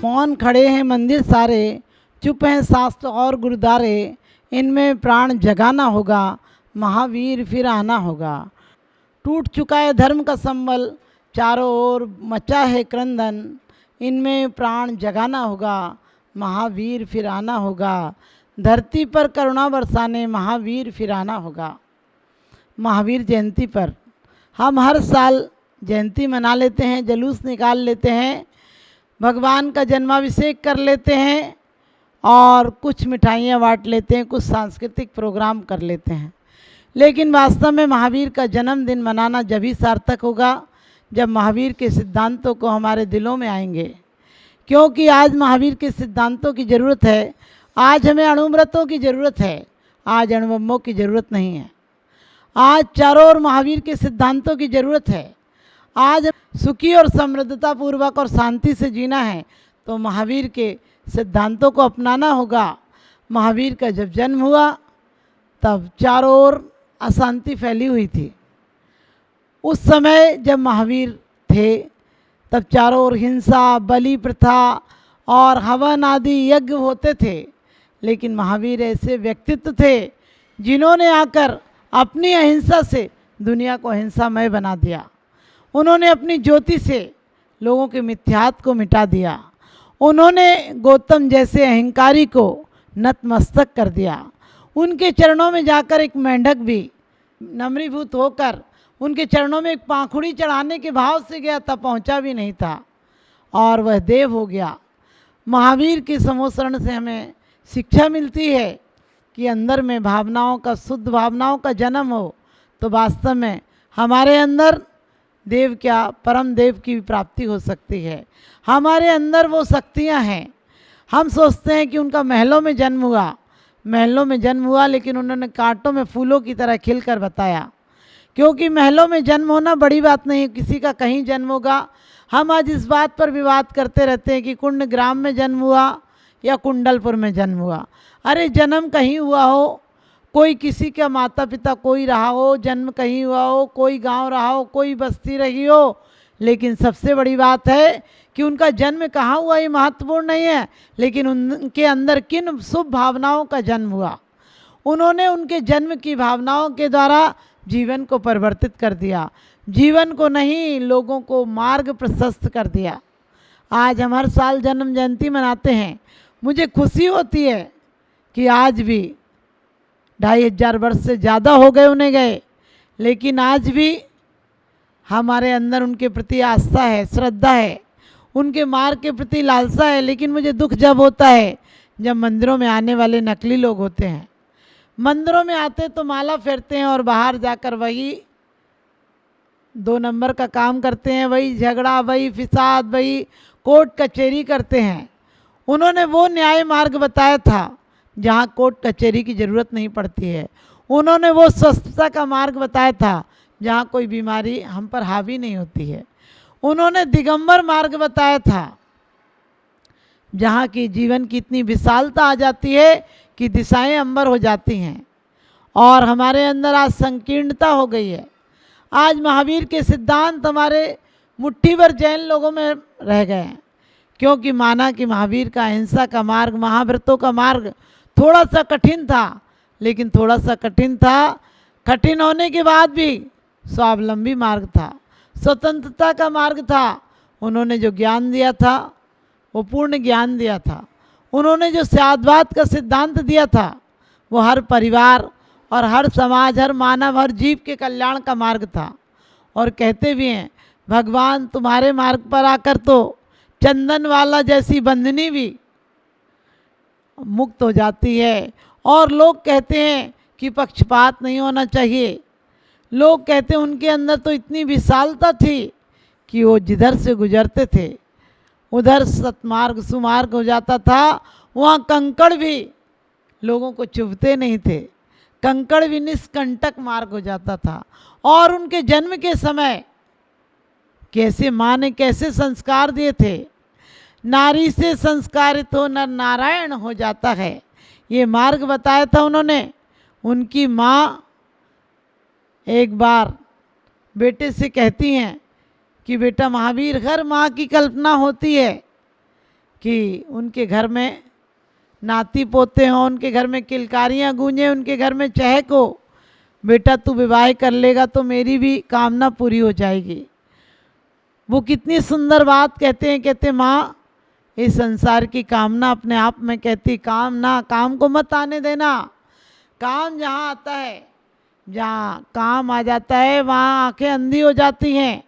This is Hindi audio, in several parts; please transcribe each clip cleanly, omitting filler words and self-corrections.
मौन खड़े हैं मंदिर सारे, चुप हैं शास्त्र और गुरुद्वारे, इनमें प्राण जगाना होगा, महावीर फिर आना होगा। टूट चुका है धर्म का संबल, चारों ओर मचा है क्रंदन, इनमें प्राण जगाना होगा, महावीर फिर आना होगा। धरती पर करुणा बरसाने महावीर फिर आना होगा। महावीर जयंती पर हम हर साल जयंती मना लेते हैं, जुलूस निकाल लेते हैं, भगवान का जन्माभिषेक कर लेते हैं और कुछ मिठाइयाँ बांट लेते हैं, कुछ सांस्कृतिक प्रोग्राम कर लेते हैं। लेकिन वास्तव में महावीर का जन्मदिन मनाना जब ही सार्थक होगा जब महावीर के सिद्धांतों को हमारे दिलों में आएंगे, क्योंकि आज महावीर के सिद्धांतों की ज़रूरत है। आज हमें अणुव्रतों की ज़रूरत है, आज अणुबम्बों की ज़रूरत नहीं है। आज चारों ओर महावीर के सिद्धांतों की ज़रूरत है। आज सुखी और समृद्धता पूर्वक और शांति से जीना है तो महावीर के सिद्धांतों को अपनाना होगा। महावीर का जब जन्म हुआ तब चारों ओर अशांति फैली हुई थी। उस समय जब महावीर थे तब चारों ओर हिंसा, बलि प्रथा और हवन आदि यज्ञ होते थे। लेकिन महावीर ऐसे व्यक्तित्व थे जिन्होंने आकर अपनी अहिंसा से दुनिया को अहिंसामय बना दिया। उन्होंने अपनी ज्योति से लोगों के मिथ्यात्व को मिटा दिया। उन्होंने गौतम जैसे अहंकारी को नतमस्तक कर दिया। उनके चरणों में जाकर एक मेंढक भी नम्रीभूत होकर उनके चरणों में एक पाखुड़ी चढ़ाने के भाव से गया, तब पहुंचा भी नहीं था और वह देव हो गया। महावीर के समोसरण से हमें शिक्षा मिलती है कि अंदर में भावनाओं का, शुद्ध भावनाओं का जन्म हो तो वास्तव में हमारे अंदर देव क्या, परम देव की प्राप्ति हो सकती है। हमारे अंदर वो शक्तियाँ हैं। हम सोचते हैं कि उनका महलों में जन्म हुआ, महलों में जन्म हुआ, लेकिन उन्होंने कांटों में फूलों की तरह खिलकर बताया। क्योंकि महलों में जन्म होना बड़ी बात नहीं, किसी का कहीं जन्म होगा। हम आज इस बात पर विवाद करते रहते हैं कि कुंड ग्राम में जन्म हुआ या कुंडलपुर में जन्म हुआ। अरे जन्म कहीं हुआ हो, कोई किसी का माता पिता कोई रहा हो, जन्म कहीं हुआ हो, कोई गांव रहा हो, कोई बस्ती रही हो, लेकिन सबसे बड़ी बात है कि उनका जन्म कहाँ हुआ ये महत्वपूर्ण नहीं है, लेकिन उनके अंदर किन शुभ भावनाओं का जन्म हुआ। उन्होंने उनके जन्म की भावनाओं के द्वारा जीवन को परिवर्तित कर दिया, जीवन को नहीं लोगों को मार्ग प्रशस्त कर दिया। आज हम हर साल जन्म जयंती मनाते हैं। मुझे खुशी होती है कि आज भी 2500 वर्ष से ज़्यादा हो गए उन्हें गए, लेकिन आज भी हमारे अंदर उनके प्रति आस्था है, श्रद्धा है, उनके मार्ग के प्रति लालसा है। लेकिन मुझे दुख जब होता है जब मंदिरों में आने वाले नकली लोग होते हैं। मंदिरों में आते तो माला फेरते हैं और बाहर जाकर वही 2 नंबर का काम करते हैं, वही झगड़ा, वही फिसाद, वही कोर्ट कचहरी करते हैं। उन्होंने वो न्याय मार्ग बताया था जहाँ कोर्ट कचहरी की ज़रूरत नहीं पड़ती है। उन्होंने वो स्वस्थता का मार्ग बताया था जहाँ कोई बीमारी हम पर हावी नहीं होती है। उन्होंने दिगंबर मार्ग बताया था जहाँ की जीवन की इतनी विशालता आ जाती है कि दिशाएं अंबर हो जाती हैं। और हमारे अंदर आज संकीर्णता हो गई है। आज महावीर के सिद्धांत हमारे मुट्ठी भर जैन लोगों में रह गए हैं, क्योंकि माना कि महावीर का अहिंसा का मार्ग, महाव्रतों का मार्ग थोड़ा सा कठिन था, लेकिन थोड़ा सा कठिन था, कठिन होने के बाद भी स्वावलंबी मार्ग था, स्वतंत्रता का मार्ग था। उन्होंने जो ज्ञान दिया था वो पूर्ण ज्ञान दिया था। उन्होंने जो स्यादवाद का सिद्धांत दिया था वो हर परिवार और हर समाज, हर मानव, हर जीव के कल्याण का मार्ग था। और कहते भी हैं भगवान तुम्हारे मार्ग पर आकर तो चंदन वाला जैसी बंधनी भी मुक्त हो जाती है। और लोग कहते हैं कि पक्षपात नहीं होना चाहिए। लोग कहते हैं उनके अंदर तो इतनी विशालता थी कि वो जिधर से गुजरते थे उधर सतमार्ग सुमार्ग हो जाता था। वहाँ कंकड़ भी लोगों को चुभते नहीं थे, कंकड़ भी निष्कंटक मार्ग हो जाता था। और उनके जन्म के समय कैसे माँ ने कैसे संस्कार दिए थे, नारी से संस्कारित हो नर नारायण हो जाता है, ये मार्ग बताया था उन्होंने। उनकी माँ एक बार बेटे से कहती हैं कि बेटा महावीर, हर माँ की कल्पना होती है कि उनके घर में नाती पोते हों, उनके घर में किलकारियाँ गूंजें, उनके घर में चहक हो, बेटा तू विवाह कर लेगा तो मेरी भी कामना पूरी हो जाएगी। वो कितनी सुंदर बात कहते हैं, कहते माँ इस संसार की कामना अपने आप में कहती काम को मत आने देना। काम जहाँ आता है, जहाँ काम आ जाता है वहाँ आंखें अंधी हो जाती हैं।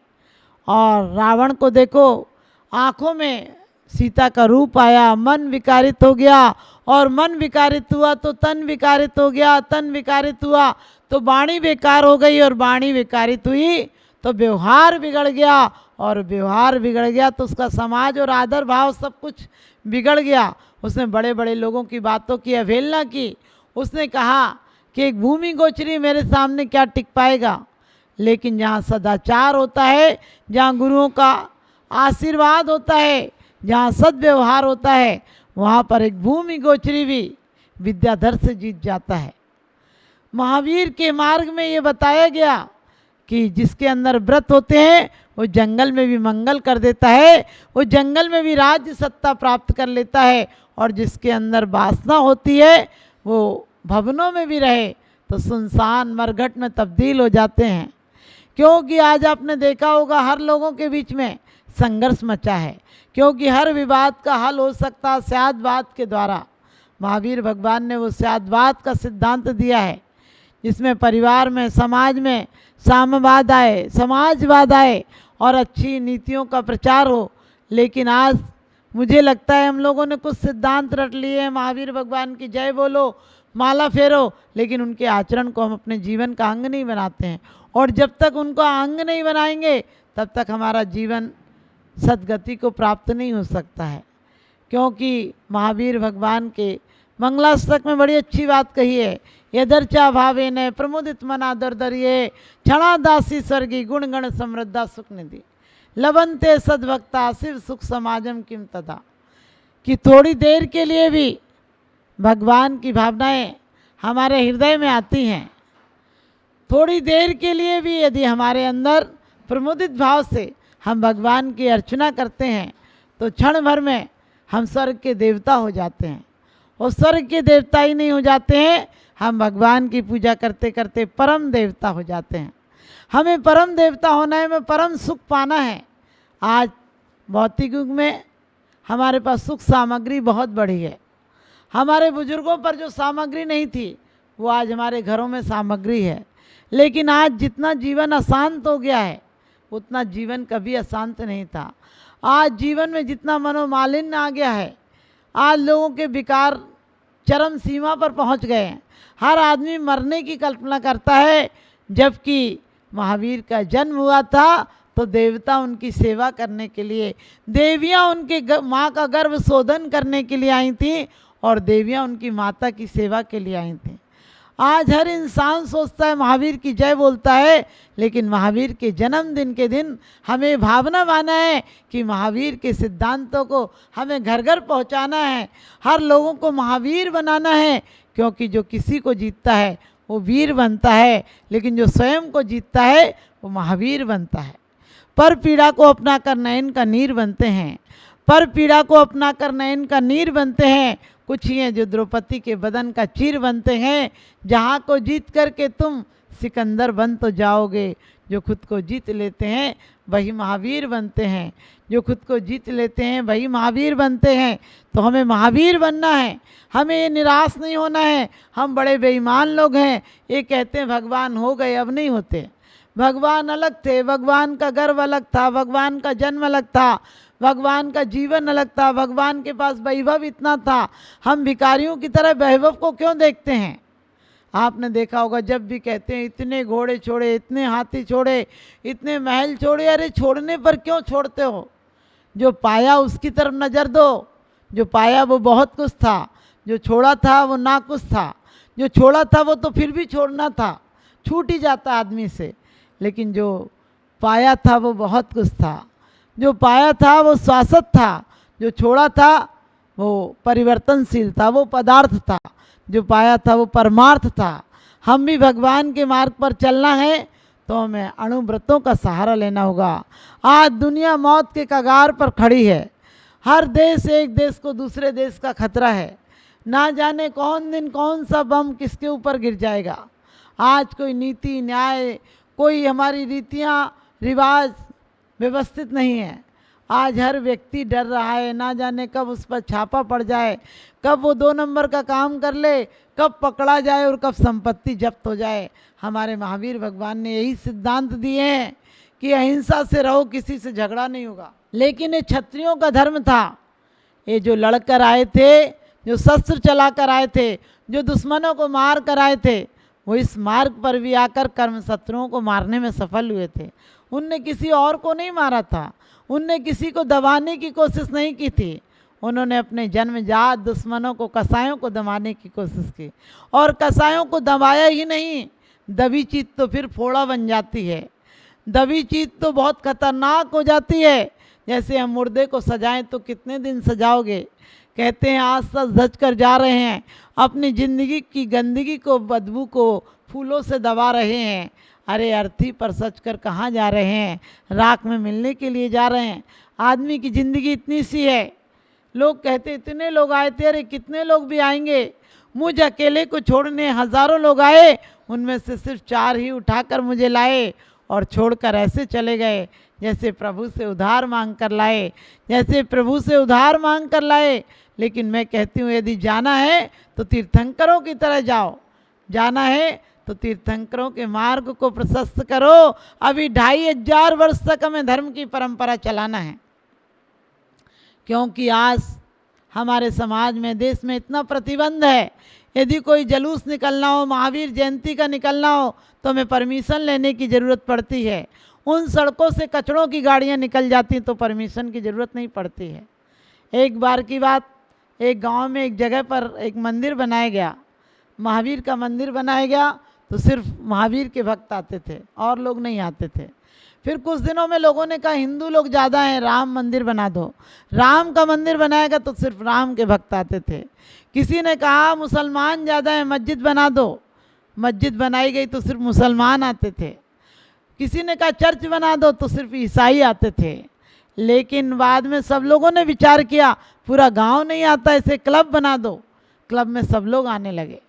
और रावण को देखो, आंखों में सीता का रूप आया, मन विकारित हो गया, और मन विकारित हुआ तो तन विकारित हो गया, तन विकारित हुआ तो वाणी बेकार हो गई, और वाणी विकारित हुई तो व्यवहार बिगड़ गया, और व्यवहार बिगड़ गया तो उसका समाज और आदर भाव सब कुछ बिगड़ गया। उसने बड़े बड़े लोगों की बातों की अवहेलना की। उसने कहा कि एक भूमि गोचरी मेरे सामने क्या टिक पाएगा। लेकिन जहाँ सदाचार होता है, जहाँ गुरुओं का आशीर्वाद होता है, जहाँ सद्व्यवहार होता है, वहाँ पर एक भूमि गोचरी भी विद्याधर से जीत जाता है। महावीर के मार्ग में ये बताया गया कि जिसके अंदर व्रत होते हैं वो जंगल में भी मंगल कर देता है, वो जंगल में भी राज्य सत्ता प्राप्त कर लेता है, और जिसके अंदर वासना होती है वो भवनों में भी रहे तो सुनसान मरघट में तब्दील हो जाते हैं। क्योंकि आज आपने देखा होगा हर लोगों के बीच में संघर्ष मचा है, क्योंकि हर विवाद का हल हो सकता स्यादवाद के द्वारा। महावीर भगवान ने वो स्यादवाद का सिद्धांत दिया है, जिसमें परिवार में, समाज में साम्यवाद आए, समाजवाद आए और अच्छी नीतियों का प्रचार हो। लेकिन आज मुझे लगता है हम लोगों ने कुछ सिद्धांत रट लिए हैं, महावीर भगवान की जय बोलो, माला फेरो, लेकिन उनके आचरण को हम अपने जीवन का अंग नहीं बनाते हैं। और जब तक उनको अंग नहीं बनाएंगे तब तक हमारा जीवन सद्गति को प्राप्त नहीं हो सकता है। क्योंकि महावीर भगवान के मंगलाष्टक में बड़ी अच्छी बात कही है, यदर्चा भावे ने प्रमुदित मना दरदरिये क्षणा दासी स्वर्गी गुण गण समृद्धा सुख निधि लबनते सद्भक्ता शिव सुख समाजम किम तदा। कि थोड़ी देर के लिए भी भगवान की भावनाएं हमारे हृदय में आती हैं, थोड़ी देर के लिए भी यदि हमारे अंदर प्रमुदित भाव से हम भगवान की अर्चना करते हैं तो क्षण भर में हम स्वर्ग के देवता हो जाते हैं। और स्वर्ग के देवता ही नहीं हो जाते हैं, हम भगवान की पूजा करते करते परम देवता हो जाते हैं। हमें परम देवता होना है, हमें परम सुख पाना है। आज भौतिक युग में हमारे पास सुख सामग्री बहुत बढ़ी है। हमारे बुजुर्गों पर जो सामग्री नहीं थी वो आज हमारे घरों में सामग्री है। लेकिन आज जितना जीवन अशांत हो गया है उतना जीवन कभी अशांत नहीं था। आज जीवन में जितना मनोमालिन्य आ गया है, आज लोगों के विकार चरम सीमा पर पहुंच गए हैं। हर आदमी मरने की कल्पना करता है, जबकि महावीर का जन्म हुआ था तो देवता उनकी सेवा करने के लिए, देवियां उनके माँ का गर्भ शोधन करने के लिए आई थी, और देवियां उनकी माता की सेवा के लिए आई थी। आज हर इंसान सोचता है महावीर की जय बोलता है, लेकिन महावीर के जन्मदिन के दिन हमें भावना माना है कि महावीर के सिद्धांतों को हमें घर घर पहुंचाना है, हर लोगों को महावीर बनाना है। क्योंकि जो किसी को जीतता है वो वीर बनता है, लेकिन जो स्वयं को जीतता है वो महावीर बनता है। पर पीड़ा को अपना कर नयन का नीर बनते हैं, पर पीड़ा को अपना कर नयन का नीर बनते हैं। कुछ ही हैं जो द्रौपदी के बदन का चीर बनते हैं। जहाँ को जीत करके तुम सिकंदर बन तो जाओगे। जो खुद को जीत लेते हैं वही महावीर बनते हैं, जो खुद को जीत लेते हैं वही महावीर बनते हैं। तो हमें महावीर बनना है, हमें ये निराश नहीं होना है। हम बड़े बेईमान लोग हैं, ये कहते हैं भगवान हो गए, अब नहीं होते। भगवान अलग थे, भगवान का गर्व अलग था, भगवान का जन्म अलग था, भगवान का जीवन अलग था, भगवान के पास वैभव इतना था। हम भिखारियों की तरह वैभव को क्यों देखते हैं? आपने देखा होगा जब भी कहते हैं इतने घोड़े छोड़े, इतने हाथी छोड़े, इतने महल छोड़े, अरे छोड़ने पर क्यों छोड़ते हो? जो पाया उसकी तरफ नज़र दो। जो पाया वो बहुत कुछ था, जो छोड़ा था वो ना कुछ था। जो छोड़ा था वो तो फिर भी छोड़ना था, छूट ही जाता आदमी से। लेकिन जो पाया था वो बहुत कुछ था, जो पाया था वो शाश्वत था, जो छोड़ा था वो परिवर्तनशील था, वो पदार्थ था। जो पाया था वो परमार्थ था। हम भी भगवान के मार्ग पर चलना है तो हमें अणुव्रतों का सहारा लेना होगा। आज दुनिया मौत के कगार पर खड़ी है, हर देश एक देश को दूसरे देश का खतरा है। ना जाने कौन दिन कौन सा बम किसके ऊपर गिर जाएगा। आज कोई नीति न्याय, कोई हमारी रीतियाँ रिवाज व्यवस्थित नहीं है। आज हर व्यक्ति डर रहा है, ना जाने कब उस पर छापा पड़ जाए, कब वो 2 नंबर का काम कर ले, कब पकड़ा जाए और कब संपत्ति जब्त हो जाए। हमारे महावीर भगवान ने यही सिद्धांत दिए हैं कि अहिंसा से रहो, किसी से झगड़ा नहीं होगा। लेकिन ये क्षत्रियों का धर्म था। ये जो लड़कर आए थे, जो शस्त्र चलाकर आए थे, जो दुश्मनों को मार कर आए थे, वो इस मार्ग पर भी आकर कर्म शत्रुओं को मारने में सफल हुए थे। उनने किसी और को नहीं मारा था, उनने किसी को दबाने की कोशिश नहीं की थी। उन्होंने अपने जन्मजात दुश्मनों को, कसायों को दबाने की कोशिश की। और कसायों को दबाया ही नहीं, दबी चीज तो फिर फोड़ा बन जाती है। दबी चीज तो बहुत खतरनाक हो जाती है। जैसे हम मुर्दे को सजाएं तो कितने दिन सजाओगे। कहते हैं आज सज धज कर जा रहे हैं, अपनी ज़िंदगी की गंदगी को, बदबू को फूलों से दबा रहे हैं। अरे अर्थी पर सच कर कहाँ जा रहे हैं, राख में मिलने के लिए जा रहे हैं। आदमी की ज़िंदगी इतनी सी है। लोग कहते इतने लोग आए थे, अरे कितने लोग भी आएंगे। मुझ अकेले को छोड़ने हज़ारों लोग आए, उनमें से सिर्फ 4 ही उठाकर मुझे लाए और छोड़कर ऐसे चले गए जैसे प्रभु से उधार मांग कर लाए, जैसे प्रभु से उधार मांग कर लाए। लेकिन मैं कहती हूँ यदि जाना है तो तीर्थंकरों की तरह जाओ, जाना है तो तीर्थंकरों के मार्ग को प्रशस्त करो। अभी 2500 वर्ष तक हमें धर्म की परंपरा चलाना है, क्योंकि आज हमारे समाज में, देश में इतना प्रतिबंध है। यदि कोई जलूस निकलना हो, महावीर जयंती का निकलना हो, तो हमें परमिशन लेने की ज़रूरत पड़ती है। उन सड़कों से कचड़ों की गाड़ियाँ निकल जाती तो परमिशन की ज़रूरत नहीं पड़ती है। एक बार की बात, एक गांव में एक जगह पर एक मंदिर बनाया गया, महावीर का मंदिर बनाया गया। तो सिर्फ महावीर के भक्त आते थे और लोग नहीं आते थे। फिर कुछ दिनों में लोगों ने कहा हिंदू लोग ज़्यादा हैं, राम मंदिर बना दो। राम का मंदिर बनाएगा तो सिर्फ राम के भक्त आते थे। किसी ने कहा मुसलमान ज़्यादा हैं, मस्जिद बना दो। मस्जिद बनाई गई तो सिर्फ मुसलमान आते थे। किसी ने कहा चर्च बना दो तो सिर्फ ईसाई आते थे। लेकिन बाद में सब लोगों ने विचार किया पूरा गांव नहीं आता, ऐसे क्लब बना दो। क्लब में सब लोग आने लगे।